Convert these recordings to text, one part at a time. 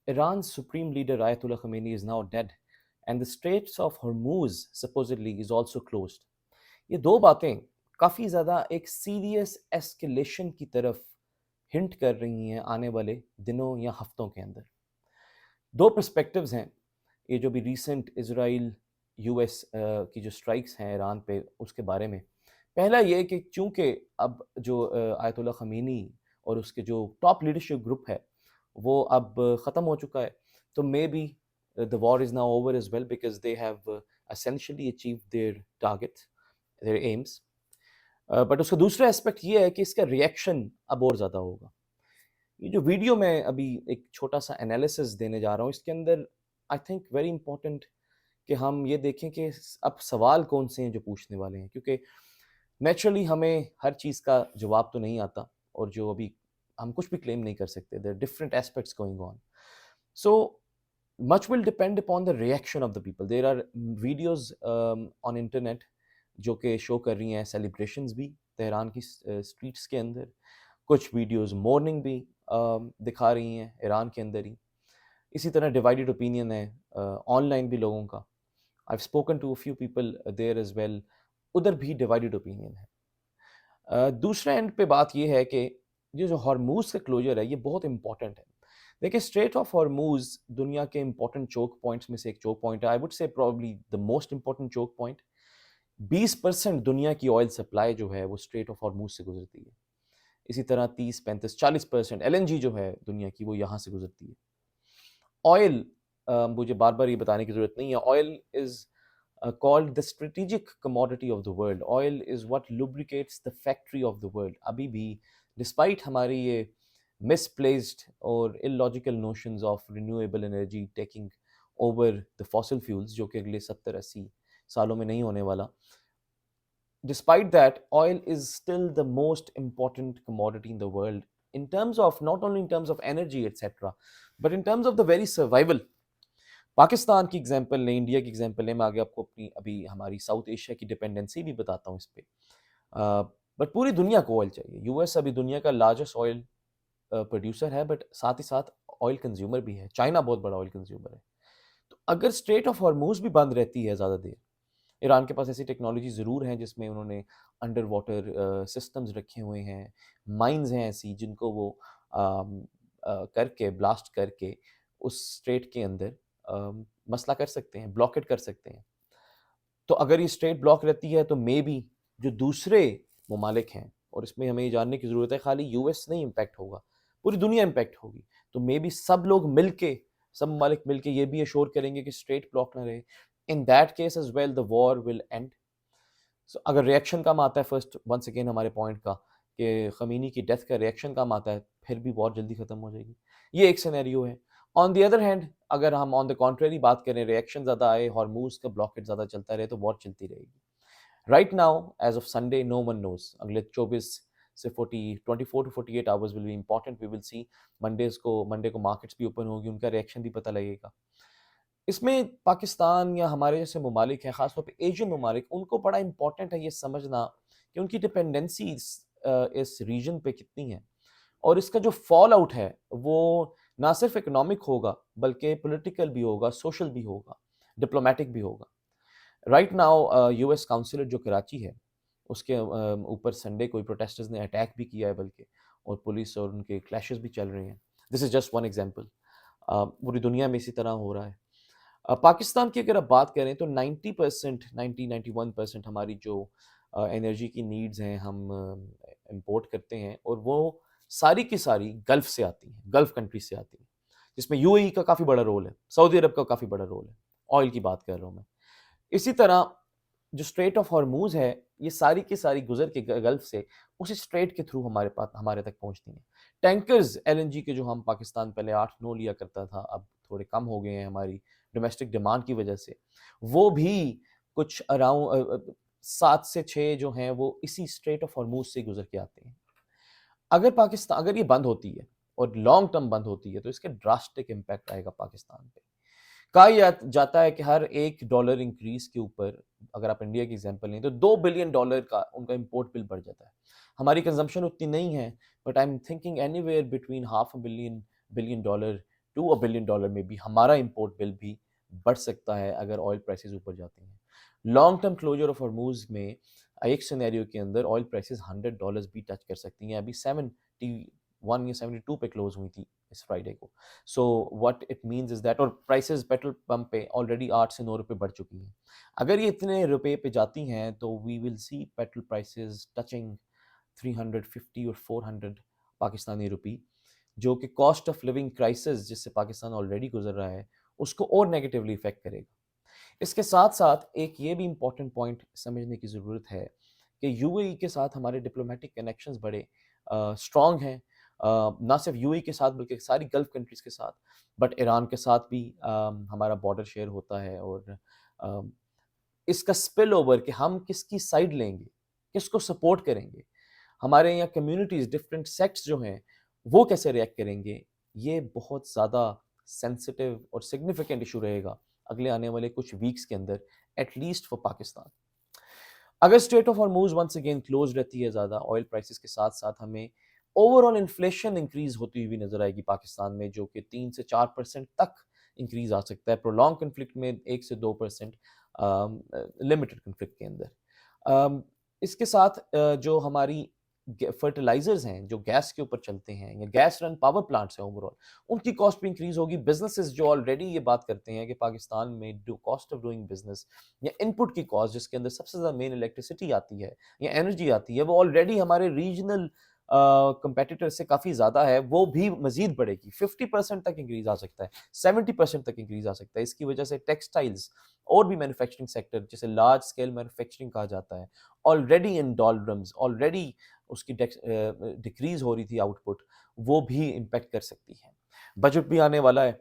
Iran's supreme leader Ayatollah Khamenei is now dead, and the Straits of Hormuz supposedly is also closed. یہ دو باتیں کافی زیادہ ایک serious ایسکیلیشن کی طرف ہنٹ کر رہی ہیں آنے والے دنوں یا ہفتوں کے اندر. دو پرسپیکٹیوز ہیں یہ جو بھی ریسنٹ اسرائیل یو ایس کی جو سٹرائکس ہیں ایران پہ اس کے بارے میں. پہلا یہ کہ چونکہ اب جو آیت اللہ خمینی اور اس کے جو ٹاپ لیڈرشپ گروپ ہے وہ اب ختم ہو چکا ہے, تو maybe the war is now over as well because they have essentially achieved their targets, their aims. But اس کا دوسرا اسپیکٹ یہ ہے کہ اس کا ریئیکشن اب اور زیادہ ہوگا. یہ جو ویڈیو میں ابھی ایک چھوٹا سا انالیسس دینے جا رہا ہوں اس کے اندر آئی تھنک ویری امپورٹنٹ کہ ہم یہ دیکھیں کہ اب سوال کون سے ہیں جو پوچھنے والے ہیں, کیونکہ نیچرلی ہمیں ہر چیز کا جواب تو نہیں آتا اور جو ابھی ہم کچھ بھی کلیم نہیں کر سکتے. there are different aspects going on, so much will depend upon the reaction of the people. There are videos on internet جو کہ شو کر رہی ہیں سیلیبریشنز بھی تہران کی اسٹریٹس کے اندر, کچھ ویڈیوز مورننگ بھی دکھا رہی ہیں ایران کے اندر ہی. اسی طرح ڈیوائڈیڈ اوپینین ہے آن لائن بھی لوگوں کا. I've spoken to a few people there as well, ادھر بھی ڈیوائڈیڈ اوپینین ہے. دوسرے اینڈ پہ بات یہ ہے کہ یہ جو ہارموز کا کلوجر ہے یہ بہت امپورٹنٹ ہے. دیکھیں اسٹریٹ آف ہارموز دنیا کے امپورٹنٹ چوک پوائنٹس میں سے ایک چوک پوائنٹ ہے. I would say probably the most important Chowk point. 20% دنیا کی آئل سپلائی جو ہے وہ اسٹریٹ آف ہارموز سے گزرتی ہے. اسی طرح 30-35-40% LNG جو ہے دنیا کی وہ یہاں سے گزرتی ہے. آئل مجھے بار بار یہ بتانے کی ضرورت نہیں ہے, oil is called the strategic commodity of the world. Oil is what lubricates the factory of the world. ابھی بھی ڈسپائٹ ہماری یہ misplaced اور illogical notions of renewable energy taking over the fossil fuels جو کہ اگلے 70-80 سالوں میں نہیں ہونے والا, despite that oil is still the most important commodity in the world in terms of not only in terms of energy etc but in terms of the very survival. Pakistan کی example لیں, انڈیا کی example لیں, میں آگے آپ کو اپنی ابھی ہماری ساؤتھ ایشیا کی ڈپینڈنسی بھی بتاتا ہوں اس پہ. بٹ پوری دنیا کو آئل چاہیے. یو ایس ابھی دنیا کا لارجسٹ آئل پروڈیوسر ہے, بٹ ساتھ ہی ساتھ آئل کنزیومر بھی ہے. چائنا بہت بڑا آئل کنزیومر ہے. تو اگر اسٹریٹ آف ہارموز بھی بند رہتی ہے زیادہ دیر, ایران کے پاس ایسی ٹیکنالوجی ضرور ہیں جس میں انہوں نے انڈر واٹر سسٹمز رکھے ہوئے ہیں, مائنز ہیں ایسی جن کو وہ کر کے بلاسٹ کر کے اس اسٹریٹ کے اندر مسئلہ کر سکتے ہیں, بلاکٹ کر سکتے ہیں. تو اگر یہ اسٹریٹ بلاک رہتی ہے تو مے بی جو دوسرے ممالک ہیں, اور اس میں ہمیں یہ جاننے کی ضرورت ہے خالی یو ایس نہیں امپیکٹ ہوگا, پوری دنیا امپیکٹ ہوگی, تو مے بی سب لوگ مل کے, سب ممالک مل کے یہ بھی ایشور کریں گے کہ اسٹریٹ بلاک نہ رہے. In that case as well the war will end. So اگر ریئیکشن کم آتا ہے, فرسٹ ونس اگین ہمارے پوائنٹ کا کہ خمینی کی ڈیتھ کا ریئیکشن کم آتا ہے, پھر بھی وار جلدی ختم ہو جائے گی. یہ ایک سینیریو ہے. آن دی ادر ہینڈ اگر ہم آن دا کانٹریری بات کریں, ریئیکشن زیادہ آئے, ہارموز کا بلاکٹ زیادہ چلتا رہے, تو وار چلتی رہے گی. Right now as of Sunday no one knows. اگلے 24 سے 24 to 48 hours will be important. We will see Monday کو مارکیٹس بھی اوپن ہوگی, ان کا ریئیکشن بھی پتہ لگے گا. اس میں پاکستان یا ہمارے جیسے ممالک ہیں, خاص طور پہ ایشین ممالک, ان کو بڑا امپورٹنٹ ہے یہ سمجھنا کہ ان کی ڈپینڈنسی اس ریجن پہ کتنی ہے, اور اس کا جو فال آؤٹ ہے وہ نہ صرف اکنامک ہوگا بلکہ پولیٹیکل بھی ہوگا, سوشل بھی ہوگا, ڈپلومیٹک بھی ہوگا. Right now U S counsellor جو کراچی ہے اس کے اوپر سنڈے کوئی پروٹیسٹرز نے اٹیک بھی کیا ہے بلکہ, اور پولیس اور ان کے کلیشز بھی چل رہے ہیں. دس از جسٹ ون ایگزامپل. پوری دنیا میں اسی طرح ہو رہا ہے. پاکستان کی اگر آپ بات کریں تو 91% ہماری جو انرجی کی نیڈز ہیں ہم امپورٹ کرتے ہیں, اور وہ ساری کی ساری گلف سے آتی ہیں, گلف کنٹری سے آتی ہیں, جس میں یو اے ای کا کافی بڑا رول ہے, سعودی عرب کا کافی بڑا رول ہے. آئل کی بات کر رہا ہوں میں. اسی طرح جو اسٹریٹ آف ہارموز ہے یہ ساری کی ساری گزر کے گلف سے اسی اسٹریٹ کے تھرو ہمارے تک پہنچتی ہیں. ٹینکرز LNG کے جو ہم پاکستان پہلے 8-9 لیا کرتا تھا, اب تھوڑے کم ہو گئے ہیں ہماری ڈومیسٹک ڈیمانڈ کی وجہ سے, وہ بھی کچھ اراؤنڈ 7 سے 6 جو ہیں وہ اسی اسٹریٹ آف ہارموز سے گزر کے آتے ہیں. اگر یہ بند ہوتی ہے اور لانگ ٹرم بند ہوتی ہے تو اس کے ڈراسٹک امپیکٹ آئے گا پاکستان پہ. کہا جاتا ہے کہ ہر $1 انکریز کے اوپر, اگر آپ انڈیا کی ایگزامپل لیں تو $2 بلین کا ان کا امپورٹ بل بڑھ جاتا ہے. ہماری کنزمپشن اتنی نہیں ہے, but I am thinking any where between $500 million to $1 billion میں بھی ہمارا امپورٹ بل بھی بڑھ سکتا ہے اگر آئل پرائسز اوپر جاتے ہیں. لانگ ٹرم کلوجر آف ہرموز میں ایک سینیریو کے اندر آئل پرائسز $100 بھی ٹچ کر سکتی ہیں. ابھی 71 یا 72 پہ کلوز ہوئی تھی اس فرائیڈے کو. So what it means is that, اور پرائسز پیٹرول پمپ پہ آلریڈی 8 سے 9 روپے بڑھ چکی ہیں. اگر یہ اتنے روپے پہ جاتی ہیں تو وی will C petrol prices touching 350 اور 400 پاکستانی روپی, جو کہ کاسٹ آف لیونگ کرائسس جس سے پاکستان آلریڈی گزر رہا ہے اس کو اور نیگیٹیولی افیکٹ کرے گا. اس کے ساتھ ساتھ ایک یہ بھی امپورٹنٹ پوائنٹ سمجھنے کی ضرورت ہے کہ یو اے ای کے ساتھ ہمارے ڈپلومیٹک کنیکشنز بڑے اسٹرانگ ہیں, نہ صرف یو اے ای کے ساتھ بلکہ ساری گلف کنٹریز کے ساتھ, بٹ ایران کے ساتھ بھی ہمارا بارڈر شیئر ہوتا ہے. اور اس کا اسپل اوور کہ ہم کس کی سائڈ لیں گے, کس کو سپورٹ کریں گے, ہمارے یہاں کمیونٹیز ڈفرینٹ سیکٹس جو ہیں وہ کیسے ریئیکٹ کریں گے, یہ بہت زیادہ سینسٹیو اور سگنیفیکنٹ ایشو رہے گا اگلے آنے والے کچھ ویکس کے اندر, ایٹ لیسٹ فار پاکستان. اگر strait of Hormuz once again close رہتی ہے زیادہ آئل پرائسز کے ساتھ ساتھ, ہمیں اوور آل انفلیشن انکریز ہوتی ہوئی نظر آئے گی پاکستان میں, جو کہ 3 سے 4% تک انکریز آ سکتا ہے پرولونگ کنفلکٹ میں, 1 سے 2% لمیٹڈ کنفلکٹ کے اندر. اس کے ساتھ جو ہماری فرٹیلائزرز ہیں جو گیس کے اوپر چلتے ہیں یا گیس رن پاور پلانٹس ہیں اوور آل, ان کی کاسٹ بھی انکریز ہوگی. بزنسز جو آلریڈی یہ بات کرتے ہیں کہ پاکستان میں کاسٹ آف ڈوئنگ بزنس یا ان پٹ کی کاسٹ جس کے اندر سب سے زیادہ مین الیکٹریسٹی آتی ہے یا انرجی آتی ہے, وہ آلریڈی ہمارے ریجنل کمپیٹیٹر سے کافی زیادہ ہے, وہ بھی مزید بڑھے گی. 50% تک انکریز آ سکتا ہے, 70% تک انکریز آ سکتا ہے. اس کی وجہ سے ٹیکسٹائلز اور بھی مینوفیکچرنگ سیکٹر جسے لارج اسکیل مینوفیکچرنگ کہا جاتا ہے, آلریڈی ان ڈالرمز آلریڈی اس کی ڈکریز ہو رہی تھی آؤٹ پٹ, وہ بھی امپیکٹ کر سکتی ہے. بجٹ بھی آنے والا ہے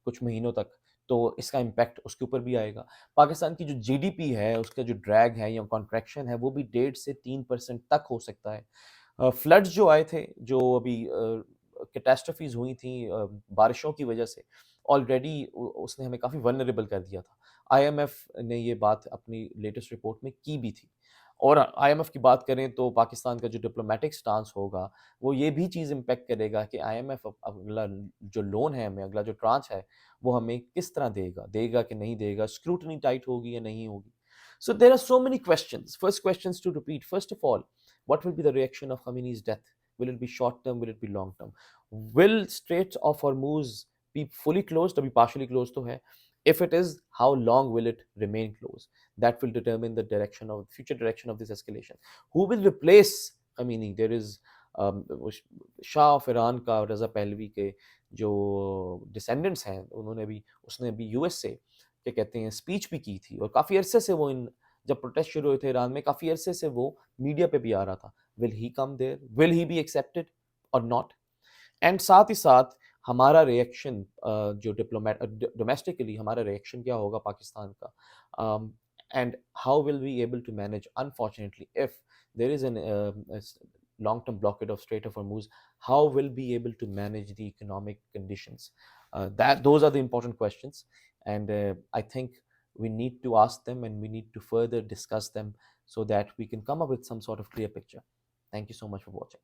کچھ مہینوں تک, تو اس کا امپیکٹ اس کے اوپر بھی آئے گا. پاکستان کی جو جی ڈی پی ہے اس کا جو ڈریگ ہے یا کانٹریکشن ہے وہ بھی 1.5 سے 3% تک ہو سکتا ہے. فلڈز جو آئے تھے, جو ابھی کیٹاسٹرفیز ہوئی تھیں بارشوں کی وجہ سے, آلریڈی اس نے ہمیں کافی ولنریبل کر دیا تھا. آئی ایم ایف نے یہ بات اپنی لیٹسٹ رپورٹ میں کی بھی تھی. اور آئی ایم ایف کی بات کریں تو پاکستان کا جو ڈپلومیٹک سٹانس ہوگا وہ یہ بھی چیز امپیکٹ کرے گا کہ آئی ایم ایف اگلا جو لون ہے ہمیں, اگلا جو ٹرانچ ہے وہ ہمیں کس طرح دے گا کہ نہیں دے گا, اسکروٹنی ٹائٹ ہوگی یا نہیں ہوگی. So there are so many questions. First questions to repeat. First of all, what will be the reaction of Khamenei's death? Will it be short term? Will it be long term? Will Strait of Hormuz be fully closed? Abhi partially closed to hai. If it is, how long will it remain closed? That will determine the future direction of this escalation. Who will replace Khamenei? There is Shah of Iran کا رضا پہلوی کے جو descendants ہیں, اس نے ابھی U S سے کیا کہتے ہیں اسپیچ بھی کی تھی, اور کافی عرصے سے وہ جب پروٹیسٹ شروع ہوئے تھے ایران میں, کافی عرصے سے وہ میڈیا پہ بھی آ رہا تھا. ول ہی کم دیر, ول ہی بی ایکسیپٹڈ اور ناٹ؟ اینڈ ساتھ ہی ساتھ ہمارا ریئیکشن جو ڈومیسٹکلی ہمارا ریئیکشن کیا ہوگا پاکستان کا, and how will we able to manage unfortunately if there is an long term blockade of Strait of Hormuz, how will be able to manage the economic conditions? Those are the important questions, and I think we need to ask them and we need to further discuss them so that we can come up with some sort of clear picture. Thank you so much for watching.